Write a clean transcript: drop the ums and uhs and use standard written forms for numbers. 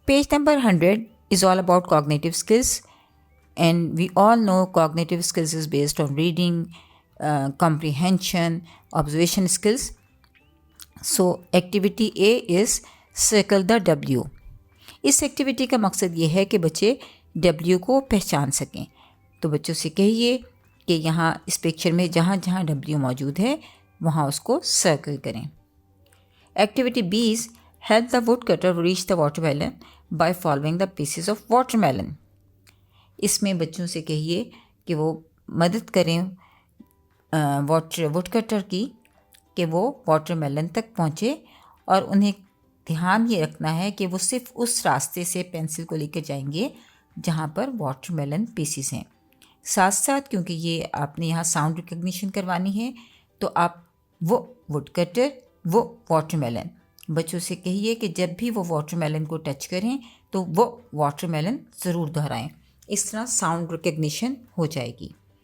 Page number 100 is all about cognitive skills, and we all know cognitive skills is based on reading, comprehension, observation skills. So activity A is circle the W. इस activity का मकसद ये है कि बच्चे W को पहचान सकें। तो बच्चों से कहिए कि यहाँ इस पिक्चर में जहाँ जहाँ W मौजूद है वहाँ उसको सर्कल करें। Activity B is help the woodcutter reach the watermelon by following the pieces of watermelon. इसमें बच्चों से कहिए कि वो मदद करें वुडकटर की कि वो वाटरमेलन तक पहुँचे, और उन्हें ध्यान ये रखना है कि वो सिर्फ उस रास्ते से पेंसिल को लेकर जाएंगे जहाँ पर वाटरमेलन पीसीस हैं। साथ साथ क्योंकि ये आपने यहाँ साउंड रिकग्निशन करवानी है, तो आप वो वुडकटर वो वाटरमेलन, बच्चों से कहिए कि जब भी वो वाटरमेलन को टच करें तो वो वाटरमेलन ज़रूर दोहराएं। इस तरह साउंड रिकग्निशन हो जाएगी।